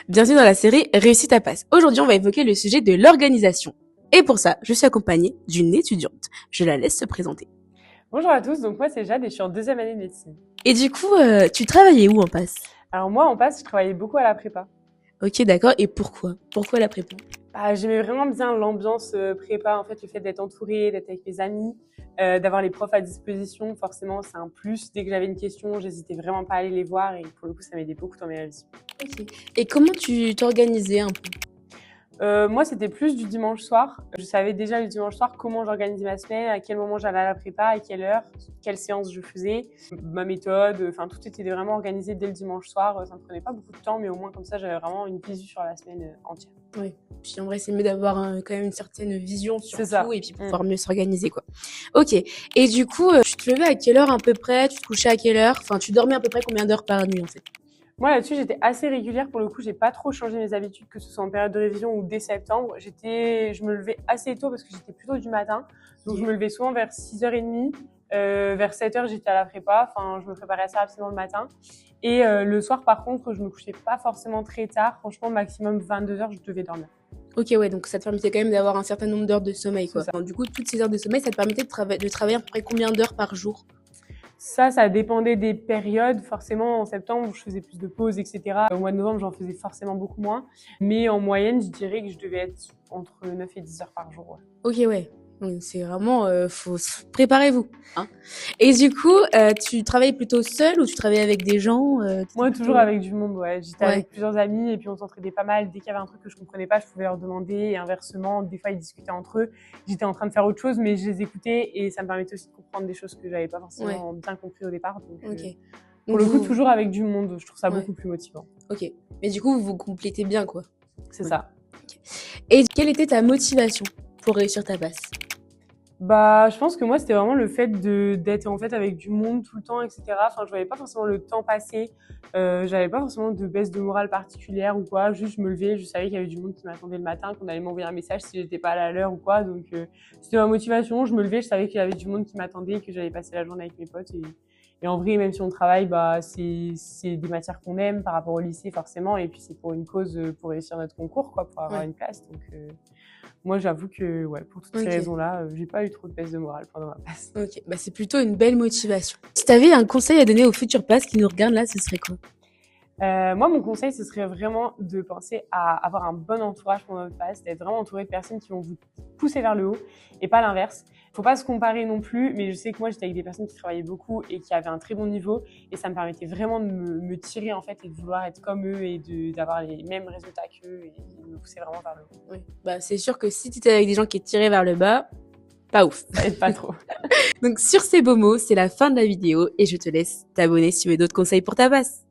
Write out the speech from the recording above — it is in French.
Bienvenue dans la série Réussite à passe. Aujourd'hui, on va évoquer le sujet de l'organisation. Et pour ça, je suis accompagnée d'une étudiante. Je la laisse se présenter. Bonjour à tous, donc moi c'est Jade et je suis en deuxième année de médecine. Et du coup, tu travaillais où en passe? Alors moi en passe, je travaillais beaucoup à la prépa. Ok, d'accord. Et pourquoi? Pourquoi la prépa? J'aimais vraiment bien l'ambiance prépa, en fait le fait d'être entourée, d'être avec mes amis, d'avoir les profs à disposition, forcément c'est un plus. Dès que j'avais une question, j'hésitais vraiment pas à aller les voir et pour le coup ça m'aidait beaucoup dans mes révisions. Ok. Et comment tu t'organisais un peu? Moi, c'était plus du dimanche soir. Je savais déjà le dimanche soir comment j'organisais ma semaine, à quel moment j'allais à la prépa, à quelle heure, quelle séance je faisais, ma méthode. Enfin, tout était vraiment organisé dès le dimanche soir. Ça ne prenait pas beaucoup de temps, mais au moins comme ça, j'avais vraiment une visu sur la semaine entière. Oui. Puis en vrai, c'est mieux d'avoir quand même une certaine vision sur C'est ça. tout et puis pouvoir mieux s'organiser, quoi. Ok. Et du coup, tu te levais à quelle heure à peu près? Tu te couchais à quelle heure? Enfin, tu dormais à peu près combien d'heures par nuit, en fait? Moi, là-dessus, j'étais assez régulière. Pour le coup, j'ai pas trop changé mes habitudes, que ce soit en période de révision ou dès septembre. Je me levais assez tôt parce que j'étais plutôt du matin. Donc, je me levais souvent vers 6h30. Vers 7h, j'étais à la prépa. Enfin, je me préparais assez rapidement le matin. Et le soir, par contre, je me couchais pas forcément très tard. Franchement, maximum 22h, je devais dormir. Ok, ouais, donc ça te permettait quand même d'avoir un certain nombre d'heures de sommeil, quoi. C'est ça. Alors, du coup, toutes ces heures de sommeil, ça te permettait de travailler à peu près combien d'heures par jour? Ça dépendait des périodes. Forcément, en septembre, je faisais plus de pauses, etc. Au mois de novembre, j'en faisais forcément beaucoup moins. Mais en moyenne, je dirais que je devais être entre 9 et 10 heures par jour. Ouais. Ok, ouais. Donc, c'est vraiment, préparez-vous, hein. Et du coup, tu travailles plutôt seule ou tu travailles avec des gens? Moi, toujours avec du monde, ouais. J'étais Ouais. avec plusieurs amis et puis on s'entraidait pas mal. Dès qu'il y avait un truc que je comprenais pas, je pouvais leur demander et inversement, des fois ils discutaient entre eux. J'étais en train de faire autre chose, mais je les écoutais et ça me permettait aussi de comprendre des choses que j'avais pas forcément bien compris au départ. Donc, Ok. pour le coup, toujours avec du monde, je trouve ça beaucoup plus motivant. Ok. Mais du coup, vous vous complétez bien, quoi. C'est ça. Okay. Et quelle était ta motivation pour réussir ta passe? Je pense que moi, c'était vraiment le fait d'être en fait avec du monde tout le temps, etc. Enfin, je voyais pas forcément le temps passer. J'avais pas forcément de baisse de morale particulière ou quoi. Juste, je me levais, je savais qu'il y avait du monde qui m'attendait le matin, qu'on allait m'envoyer un message si j'étais pas à l'heure ou quoi. Donc, c'était ma motivation. Je me levais, je savais qu'il y avait du monde qui m'attendait, que j'allais passer la journée avec mes potes. Et en vrai, même si on travaille, c'est des matières qu'on aime par rapport au lycée, forcément. Et puis, c'est pour une cause, pour réussir notre concours, quoi, pour avoir une place. Donc, moi, j'avoue que, ouais, pour toutes ces raisons-là, j'ai pas eu trop de baisse de morale pendant ma passe. Ok, c'est plutôt une belle motivation. Si t'avais un conseil à donner aux futures passes qui nous regardent là, ce serait quoi? Moi, mon conseil, ce serait vraiment de penser à avoir un bon entourage pour notre passe, d'être vraiment entouré de personnes qui vont vous pousser vers le haut et pas l'inverse. Faut pas se comparer non plus, mais je sais que moi, j'étais avec des personnes qui travaillaient beaucoup et qui avaient un très bon niveau et ça me permettait vraiment de me tirer en fait et de vouloir être comme eux et d'avoir les mêmes résultats qu'eux et de me pousser vraiment vers le haut. Oui. C'est sûr que si tu étais avec des gens qui te tiraient vers le bas, pas ouf. Ça aide pas trop. Donc sur ces beaux mots, c'est la fin de la vidéo et je te laisse t'abonner si tu veux d'autres conseils pour ta passe.